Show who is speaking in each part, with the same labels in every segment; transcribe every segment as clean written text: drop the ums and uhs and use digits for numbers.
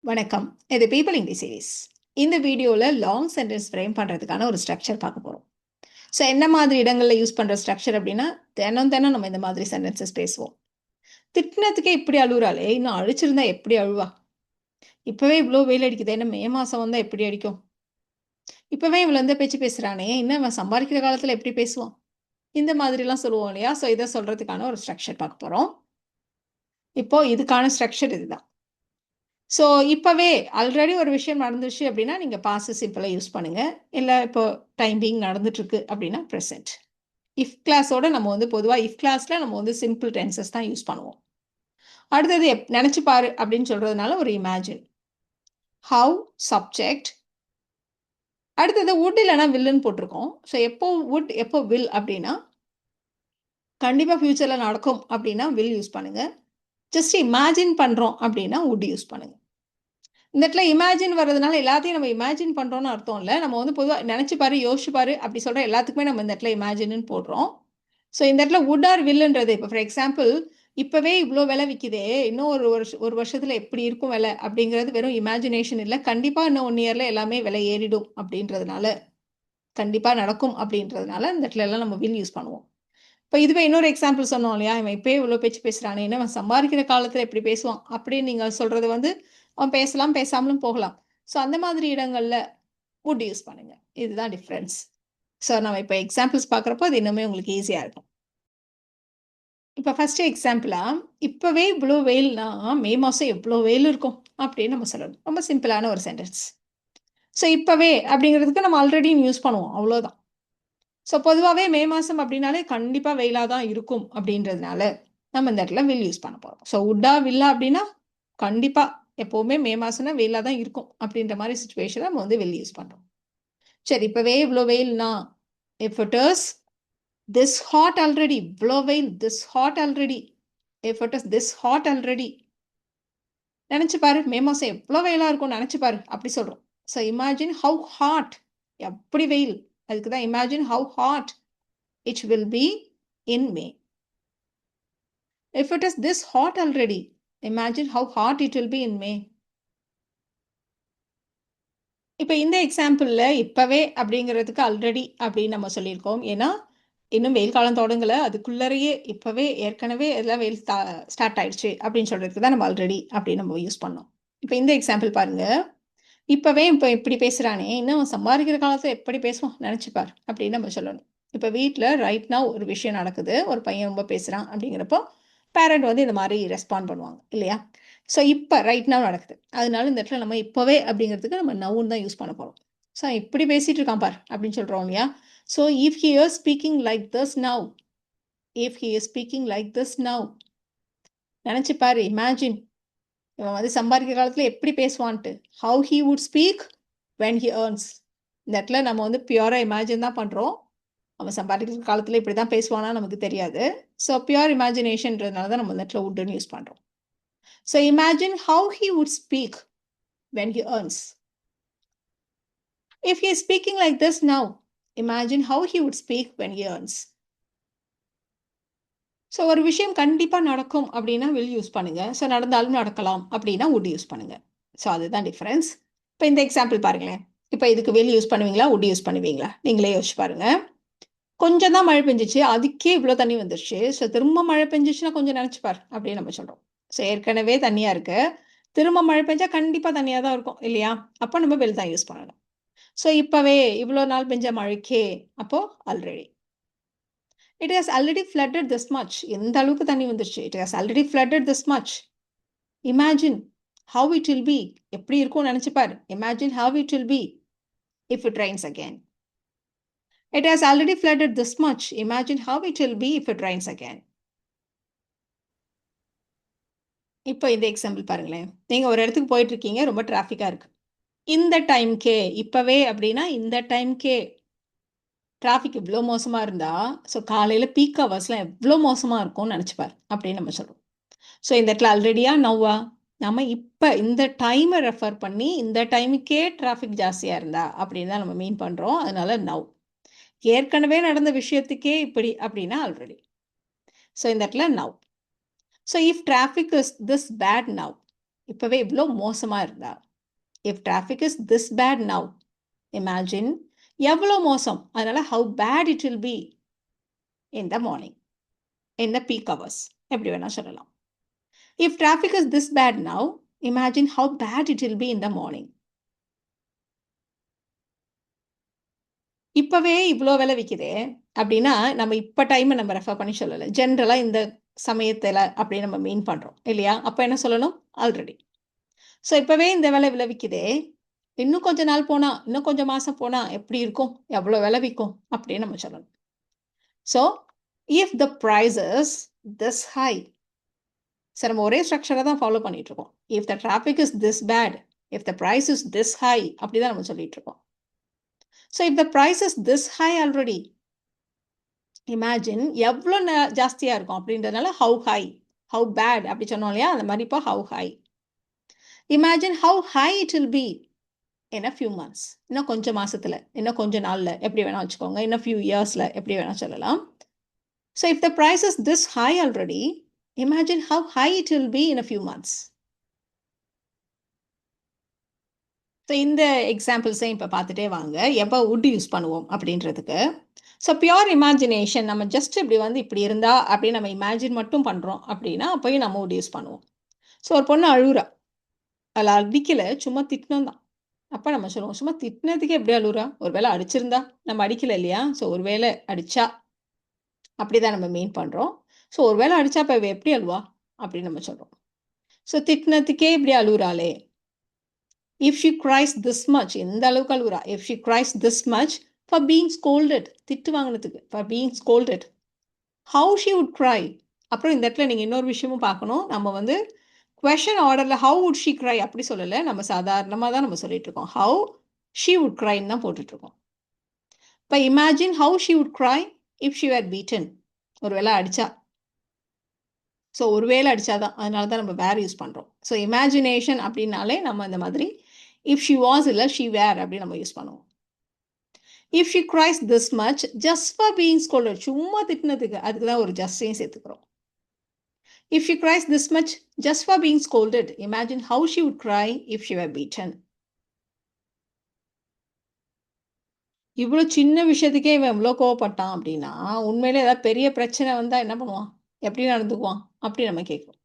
Speaker 1: வணக்கம். இது people English series. இந்த வீடியோவில் லாங் சென்டென்ஸ் ஃப்ரேம் பண்ணுறதுக்கான ஒரு ஸ்ட்ரக்சர் பார்க்க போகிறோம். ஸோ என்ன மாதிரி இடங்களில் யூஸ் பண்ணுற ஸ்ட்ரக்சர் அப்படின்னா, தினம் தினம் நம்ம இந்த மாதிரி சென்டென்சஸ் பேசுவோம். திட்டினதுக்கே இப்படி அழுகுறாளே, இன்னும் அழிச்சிருந்தா எப்படி அழுவா? இப்போவே இவ்வளோ வெயில் அடிக்குது, என்ன மே மாதம் வந்தால் எப்படி அடிக்கும்? இப்போவே இவ்வளோ எந்த பேச்சு பேசுகிறானே, இன்னும் அவன் சம்பாதிக்கிற காலத்தில் எப்படி பேசுவான்? இந்த மாதிரிலாம் சொல்லுவோம் இல்லையா? ஸோ இதை சொல்கிறதுக்கான ஒரு ஸ்ட்ரக்சர் பார்க்க போகிறோம். இப்போ இதுக்கான ஸ்ட்ரக்சர் இதுதான். ஸோ இப்போவே ஆல்ரெடி ஒரு விஷயம் நடந்துச்சு அப்படின்னா நீங்கள் பாஸ்ட் சிம்பிளாக யூஸ் பண்ணுங்கள். இல்லை இப்போ டைம் பீங் நடந்துட்டுருக்கு அப்படின்னா ப்ரெசென்ட். இஃப் கிளாஸோட நம்ம வந்து பொதுவாக இஃப் கிளாஸில் நம்ம வந்து சிம்பிள் டென்சஸ் தான் யூஸ் பண்ணுவோம். அடுத்தது நினச்சி பாரு அப்படின்னு சொல்கிறதுனால ஒரு இமேஜின். How subject. அடுத்தது வுட் இல்லைனா வில்லுன்னு போட்டிருக்கோம். ஸோ எப்போ வுட் எப்போ வில் அப்படின்னா கண்டிப்பாக ஃப்யூச்சரில் நடக்கும் அப்படின்னா வில் யூஸ் பண்ணுங்கள். ஜஸ்ட் இமேஜின் பண்ணுறோம் அப்படின்னா வுட் யூஸ் பண்ணுங்கள். இந்த இடத்துல இமேஜின் வர்றதுனால எல்லாத்தையும் நம்ம இமேஜின் பண்ணுறோன்னு அர்த்தம் இல்லை. நம்ம வந்து பொதுவாக நினச்சி பாரு, யோசிச்சு பாரு அப்படி சொல்கிற எல்லாத்துக்குமே நம்ம இந்த இடத்துல இமேஜின்னு போடுறோம். ஸோ இந்த இடத்துல வுட் ஆர் வில்லுன்றது இப்போ ஃபார் எக்ஸாம்பிள் இப்போவே இவ்வளோ விலை விற்கிதே, இன்னும் ஒரு வருஷத்தில் எப்படி இருக்கும் விலை அப்படிங்கிறது வெறும் இமேஜினேஷன் இல்லை. கண்டிப்பாக இன்னும் 1 இயரில் எல்லாமே விலை ஏறிடும் அப்படின்றதுனால, கண்டிப்பாக நடக்கும் அப்படின்றதுனால இந்த இடத்துல எல்லாம் நம்ம வில் யூஸ் பண்ணுவோம். இப்போ இதுவே இன்னொரு எக்ஸாம்பிள் சொன்னோம் இல்லையா, இவன் இப்போயே இவ்வளோ பேச்சு பேசுகிறானே, ஏன்னா அவன் சம்பாதிக்கிற காலத்தில் எப்படி பேசுவான் அப்படின்னு நீங்கள் சொல்கிறது வந்து அவன் பேசலாம், பேசாமலும் போகலாம். ஸோ அந்த மாதிரி இடங்களில் வுட் யூஸ் பண்ணுங்க. இதுதான் டிஃப்ரென்ஸ். ஸோ நம்ம இப்போ எக்ஸாம்பிள்ஸ் பார்க்குறப்போ அது இன்னுமே உங்களுக்கு ஈஸியாக இருக்கும். இப்போ ஃபஸ்ட்டு எக்ஸாம்பிளாக இப்போவே இவ்வளோ வெயில்னா மே மாதம் எவ்வளோ வெயில் இருக்கும் அப்படின்னு நம்ம சொல்லணும். ரொம்ப சிம்பிளான ஒரு சென்டென்ஸ். ஸோ இப்போவே அப்படிங்கிறதுக்கு நம்ம ஆல்ரெடி யூஸ் பண்ணுவோம், அவ்வளோதான். ஸோ பொதுவாகவே மே மாதம் அப்படின்னாலே கண்டிப்பாக வெயிலாக தான் இருக்கும் அப்படின்றதுனால நம்ம இந்த இடத்துல வில் யூஸ் பண்ண போகிறோம். ஸோ வுட்டா வில்லா அப்படின்னா கண்டிப்பாக எப்போவுமே மே மாதம்னா வெயிலாக தான் இருக்கும் அப்படின்ற மாதிரி சுச்சுவேஷனில் நம்ம வந்து வில் யூஸ் பண்ணுறோம். சரி, இப்போவே இவ்வளோ வெயில்னா if it is this hot already, இவ்வளோ வெயில் this hot already, if it is this hot already. நினச்சி பாரு, மே மாதம் எவ்வளோ வெயிலாக இருக்கும் நினச்சி பாரு அப்படி சொல்கிறோம். ஸோ இமேஜின் ஹவு ஹாட், எப்படி வெயில், அதுக்கு தான் imagine how hot it will be in May. If it is this hot already, imagine how hot it will be in May. இப்போ இந்த எக்ஸாம்பிளில் இப்போவே அப்படிங்கிறதுக்கு ஆல்ரெடி அப்படின்னு நம்ம சொல்லியிருக்கோம். ஏன்னா இன்னும் வெயில் காலம் தொடங்கலை, அதுக்குள்ளரையே இப்போவே ஏற்கனவே எல்லாம் வெயில் ஸ்டார்ட் ஆயிடுச்சு அப்படின்னு சொல்கிறதுக்கு தான் நம்ம ஆல்ரெடி அப்படின்னு நம்ம யூஸ் பண்ணோம். இப்போ இந்த எக்ஸாம்பிள் பாருங்கள். இப்போவே இப்போ இப்படி பேசுகிறானே, இன்னும் சம்பாதிக்கிற காலத்தில் எப்படி பேசுவோம் நினச்சிப்பார் அப்படின்னு நம்ம சொல்லணும். இப்போ வீட்டில் ரைட் நவ் ஒரு விஷயம் நடக்குது, ஒரு பையன் ரொம்ப பேசுகிறான் அப்படிங்கிறப்போ பேரண்ட் வந்து இந்த மாதிரி ரெஸ்பாண்ட் பண்ணுவாங்க இல்லையா? ஸோ இப்போ ரைட் நவ் நடக்குது, அதனால இந்த இடத்துல நம்ம இப்போவே அப்படிங்கிறதுக்கு நம்ம நவுன்னு தான் யூஸ் பண்ண போகிறோம். ஸோ இப்படி பேசிகிட்டு இருக்கான் பார் அப்படின்னு சொல்கிறோம் இல்லையா? So if he is speaking like this now, if he is speaking like this now, நினச்சிப்பார், இமேஜின் இவன் வந்து சம்பாதிக்கிற காலத்தில் எப்படி பேசுவான்ட்டு. How he would speak when he earns. இந்த இடத்துல நம்ம வந்து பியூராக இமேஜின் தான் பண்ணுறோம். அவன் சம்பாதிக்கிற காலத்தில் இப்படி தான் பேசுவானா நமக்கு தெரியாது. ஸோ பியூர் இமேஜினேஷன்றதுனால தான் நம்ம இந்த இடத்துல வுட்னு யூஸ் பண்ணுறோம். So imagine how he would speak when he earns. If he is speaking like this now, imagine how he would speak when he earns. So ஒரு விஷயம் கண்டிப்பாக நடக்கும் அப்படின்னா வில் யூஸ் பண்ணுங்கள். ஸோ நடந்தாலும் நடக்கலாம் அப்படின்னா வுட் யூஸ் பண்ணுங்கள். ஸோ அதுதான் டிஃப்ரென்ஸ். இப்போ இந்த எக்ஸாம்பிள் பாருங்களேன். இப்போ இதுக்கு வில் யூஸ் பண்ணுவீங்களா, வுட் யூஸ் பண்ணுவீங்களா? நீங்களே யோசிச்சு பாருங்கள். கொஞ்சம் தான் மழை பெஞ்சிச்சு, அதுக்கே இவ்வளோ தண்ணி வந்துருச்சு. ஸோ திரும்ப மழை பெஞ்சிச்சுன்னா கொஞ்சம் நினச்சிப்பார் அப்படின்னு நம்ம சொல்கிறோம். ஸோ ஏற்கனவே தண்ணியாக இருக்குது, திரும்ப மழை பெஞ்சா கண்டிப்பாக தண்ணியாக தான் இருக்கும் இல்லையா? அப்போ நம்ம வில் தான் யூஸ் பண்ணணும். ஸோ இப்போவே இவ்வளோ நாள் பெஞ்ச மழைக்கே, அப்போது already. It has already flooded this much. எந்த அளவுக்கு தண்ணி வந்துருச்சு, it has already flooded this much. Imagine how it will be, எப்படி இருக்கும்னு நினச்சிப்பார். Imagine how it will be if it rains again. It has already flooded this much. Imagine how it will be if it rains again. இப்போ இந்த example பாருங்களேன். நீங்கள் ஒரு இடத்துக்கு போயிட்டு இருக்கீங்க, ரொம்ப டிராஃபிக்காக இருக்குது. இந்த டைம்க்கே, இப்போவே அப்படின்னா இந்த டைம்க்கே டிராஃபிக் இவ்வளோ மோசமாக இருந்தால், ஸோ காலையில் பீக் ஹவர்ஸ்லாம் எவ்வளோ மோசமாக இருக்கும்னு நினச்சிப்பார் அப்படின்னு நம்ம சொல்கிறோம். ஸோ இந்த இடத்துல ஆல்ரெடியா நவ்வா, நம்ம இப்போ இந்த டைமை ரெஃபர் பண்ணி இந்த டைமுக்கே டிராஃபிக் ஜாஸ்தியாக இருந்தா அப்படின்னு தான் நம்ம மீன் பண்ணுறோம். அதனால நவ். ஏற்கனவே நடந்த விஷயத்துக்கே இப்படி அப்படின்னா ஆல்ரெடி. ஸோ இந்த இடத்துல now. So if traffic is this bad now, இப்பவே இவ்வளோ மோசமா இருந்தா. If traffic is this bad now, imagine எவ்வளோ மோசம். அதனால how bad it will be in the morning, in the peak hours. எப்படி வேணா சொல்லலாம். If traffic is this bad now, imagine how bad it will be in the morning. இப்பவே இவ்வளோ விலை விக்குதே அப்படின்னா, நம்ம இப்ப டைம நம்ம ரெஃபர் பண்ணி சொல்லல. ஜெனரலா இந்த சமயத்துல அப்படின்னு நம்ம மீன் பண்றோம் இல்லையா? அப்ப என்ன சொல்லணும்? ஆல்ரெடி. ஸோ இப்பவே இந்த விலை விக்குதே, இன்னும் கொஞ்ச நாள் போனா, இன்னும் கொஞ்சம் மாசம் போனா எப்படி இருக்கும்? எவ்வளோ விலை விக்கும்? அப்படின்னு நம்ம சொல்லணும். So if the price is this high, சரி நம்ம ஒரே ஸ்ட்ரக்சரை தான் ஃபாலோ பண்ணிட்டு இருக்கோம். If the traffic is this bad, if the price is this high, அப்படிதான் நம்ம சொல்லிட்டு இருக்கோம். So if the price is this high already, imagine எவ்வளோ ஜாஸ்தியாக இருக்கும் அப்படின்றதுனால ஹவு ஹை, ஹவு பேட் அப்படி சொன்னோம் இல்லையா? அந்த மாதிரி இப்போ how high. Imagine how high it will be in a few months. இன்னும் கொஞ்சம் மாசத்துல, இன்னும் கொஞ்சம் நாளில், எப்படி வேணா வச்சுக்கோங்க, இன்னும் ஃபியூ இயர்ஸில் எப்படி வேணா சொல்லலாம். So if the price is this high already, imagine how high it will be in a few months. So இந்த எக்ஸாம்பிள்ஸையும் இப்போ பார்த்துட்டே வாங்க, எப்போ வுட் யூஸ் பண்ணுவோம் அப்படின்றதுக்கு. ஸோ பியோர் இமேஜினேஷன், நம்ம ஜஸ்ட் இப்படி வந்து இப்படி இருந்தா அப்படின்னு நம்ம இமேஜின் மட்டும் பண்ணுறோம் அப்படின்னா அப்போயும் நம்ம வுட் யூஸ் பண்ணுவோம். ஸோ ஒரு பொண்ணு அழுகுறா, அதில் அடிக்கலை, சும்மா திட்டினோம் தான். அப்போ நம்ம சொல்லுவோம், சும்மா திட்டினதுக்கே எப்படி அழுகுறா, ஒரு வேளை அடிச்சிருந்தா, நம்ம அடிக்கலை இல்லையா? ஸோ ஒரு வேளை அடிச்சா அப்படி தான் நம்ம மீன் பண்ணுறோம். ஸோ ஒரு வேளை அடிச்சா இப்போ எப்படி அழுவா அப்படின்னு நம்ம சொல்கிறோம். ஸோ திட்டினதுக்கே இப்படி அழுகுறாளே. If she cries this much, இந்த அளவுக்கு அழுகுறா. If she cries this much for being scolded, திட்டு வாங்கினதுக்கு, for being scolded, how she would cry. அப்புறம் இந்த இடத்துல நீங்கள் இன்னொரு விஷயமும் பார்க்கணும். நம்ம வந்து கொஷன் ஆர்டரில் how would she cry அப்படி சொல்லலை, நம்ம சாதாரணமாக தான் நம்ம சொல்லிட்டு இருக்கோம். how she would cryன்னு தான் போட்டுட்ருக்கோம். இப்போ imagine how she would cry if she were beaten. ஒரு வேளை அடிச்சா. ஸோ ஒரு வேளை அடிச்சாதான், அதனால தான் நம்ம வேர் யூஸ் பண்ணுறோம். ஸோ இமேஜினேஷன் அப்படின்னாலே நம்ம இந்த மாதிரி இஃப் ஷி வாஸ் இல்லை ஷி வேர் அப்படின்னு நம்ம யூஸ் பண்ணுவோம். If she cries this much just for being scolded, சும்மா திட்டினதுக்கு, அதுக்கு தான் ஒரு ஜஸ்டையும் சேர்த்துக்கிறோம். If she cries this much just for being scolded, imagine how she would cry if she were beaten. இவ்வளோ சின்ன விஷயத்துக்கே இவன் இவ்வளோ கோவப்பட்டான் அப்படின்னா, உண்மையிலே ஏதாவது பெரிய பிரச்சனை வந்தால் என்ன பண்ணுவான், எப்படி நடந்துக்குவான் அப்படி நம்ம கேட்குறோம்.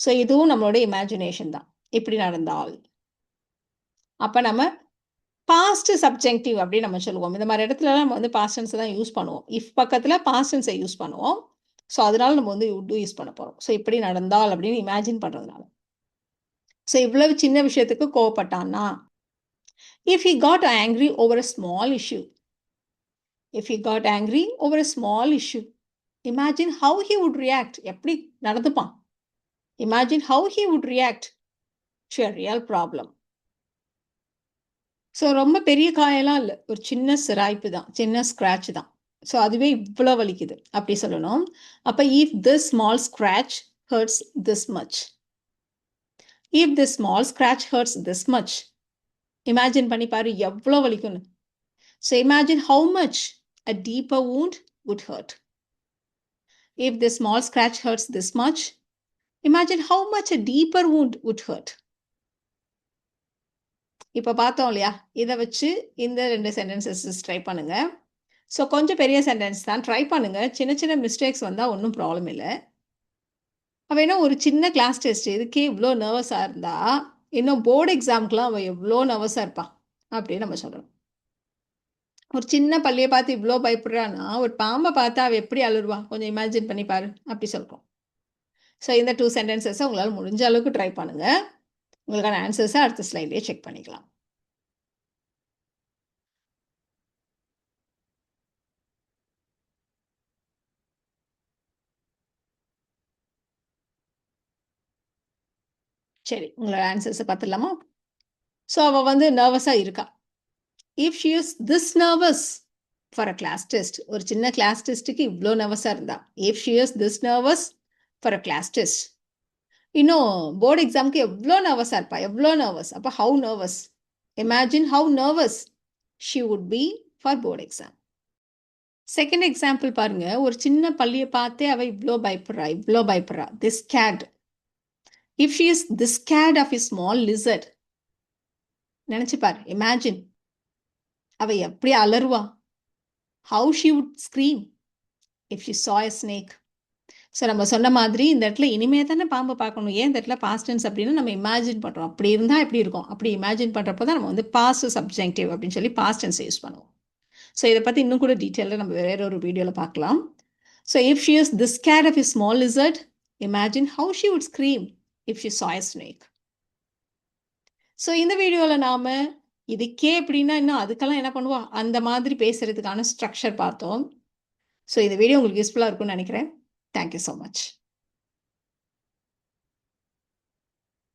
Speaker 1: ஸோ இதுவும் நம்மளோட இமேஜினேஷன் தான். இப்படி நடந்தால் அப்போ நம்ம பாஸ்ட் சப்ஜெக்டிவ் அப்படின்னு நம்ம சொல்லுவோம். இந்த மாதிரி இடத்துலலாம் நம்ம வந்து பாஸ்ட் டென்ஸை தான் யூஸ் பண்ணுவோம். இஃப் பக்கத்தில் பாஸ்ட் டென்ஸை யூஸ் பண்ணுவோம். ஸோ அதனால நம்ம வந்து வுட் யூஸ் பண்ண போகிறோம். ஸோ இப்படி நடந்தால் அப்படின்னு இமேஜின் பண்ணுறதுனால. ஸோ இவ்வளவு சின்ன விஷயத்துக்கு கோவப்பட்டான்னா, if he got angry over a small issue, if he got angry over a small issue, imagine how he would react, எப்படி நடந்துப்பான். Imagine how he would react to a real problem. So ரொம்ப பெரிய காயெல்லாம் இல்லை, ஒரு சின்ன சிராய்ப்பு தான், சின்ன ஸ்க்ராட்ச் தான். ஸோ அதுவே இவ்வளோ வலிக்குது அப்படி சொல்லணும். அப்போ if this small scratch hurts this much, if this small scratch hurts this much, imagine பண்ணி பாரு எவ்வளோ வலிக்கும்னு. So imagine how much a deeper wound would hurt. If this small scratch hurts this much, imagine how much a deeper wound would hurt. இப்போ பார்த்தோம் இல்லையா, இதை வச்சு இந்த 2 சென்டென்சஸ் ட்ரை பண்ணுங்க. ஸோ கொஞ்சம் பெரிய சென்டென்ஸ் தான், ட்ரை பண்ணுங்க. சின்ன சின்ன மிஸ்டேக்ஸ் வந்தால் ஒன்றும் ப்ராப்ளம் இல்லை. அவள் என்ன ஒரு சின்ன கிளாஸ் டெஸ்ட் இதுக்கே இவ்வளோ நர்வஸாக இருந்தா, இன்னும் போர்டு எக்ஸாமுக்குலாம் அவள் எவ்வளோ நர்வஸாக இருப்பான் அப்படின்னு நம்ம சொல்லணும். ஒரு சின்ன பள்ளியை பார்த்து இவ்வளோ பயப்படுறான்னா, ஒரு பாம்பை பார்த்தா அவள் எப்படி அழுடுவா, கொஞ்சம் இமேஜின் பண்ணி பாரு அப்படி சொல்கிறோம். ஸோ இந்த 2 சென்டென்சஸை உங்களால் முடிஞ்ச அளவுக்கு ட்ரை பண்ணுங்கள். உங்களுக்கான ஆன்சர்ஸை அடுத்த ஸ்லைட்லேயே செக் பண்ணிக்கலாம். சரி, உங்களோட ஆன்சர்ஸை பார்த்துடலாமா? ஸோ அவள் வந்து நர்வஸாக இருக்கா. If she is this nervous for a class test, ஒரு சின்ன கிளாஸ் டெஸ்ட்டுக்கு இவ்வளோ நர்வஸாக இருந்தா. If she is this nervous for a class test, இன்னும் போர்டு எக்ஸாமுக்கு எவ்வளோ நர்வஸாக இருப்பா, எவ்வளோ நர்வஸ். அப்போ how nervous, imagine how nervous she would be for board exam. Second example பாருங்க, ஒரு சின்ன பள்ளியை பார்த்தே அவள் இவ்வளோ பயப்படுறா, இவ்வளோ பயப்படுறா. This cat, If she is this scared of a small lizard, நினைச்சு பாரு, imagine. அவ எப்படி அலறுவா. How she would scream if she saw a snake. So நம்ம சொன்ன மாதிரி இந்த இடத்துல இனிமே தானே பாம்பு பார்க்கணும். ஏன் இந்த இடத்துல பாஸ்ட் டென்ஸ் அப்படின்னா நம்ம இமேஜின் பண்ணுறோம். அப்படி இருந்தால் எப்படி இருக்கும், அப்படி இமேஜின் பண்ணுறப்போ தான் நம்ம வந்து பாஸ்ட் சப்ஜெக்டிவ் அப்படின்னு சொல்லி பாஸ்ட் டென்ஸ் யூஸ் பண்ணுவோம். ஸோ இதை பற்றி இன்னும் கூட டீட்டெயிலாக நம்ம வேற ஒரு வீடியோவில் பார்க்கலாம். So if she is this scared of a small lizard, imagine how she would scream if she saw a snake. So இந்த வீடியோவில் நாம் இதுக்கே எப்படின்னா இன்னும் அதுக்கெல்லாம் என்ன பண்ணுவோம், அந்த மாதிரி பேசுகிறதுக்கான ஸ்ட்ரக்சர் பார்த்தோம். ஸோ இந்த வீடியோ உங்களுக்கு யூஸ்ஃபுல்லாக இருக்கும்னு நினைக்கிறேன். Thank you so much.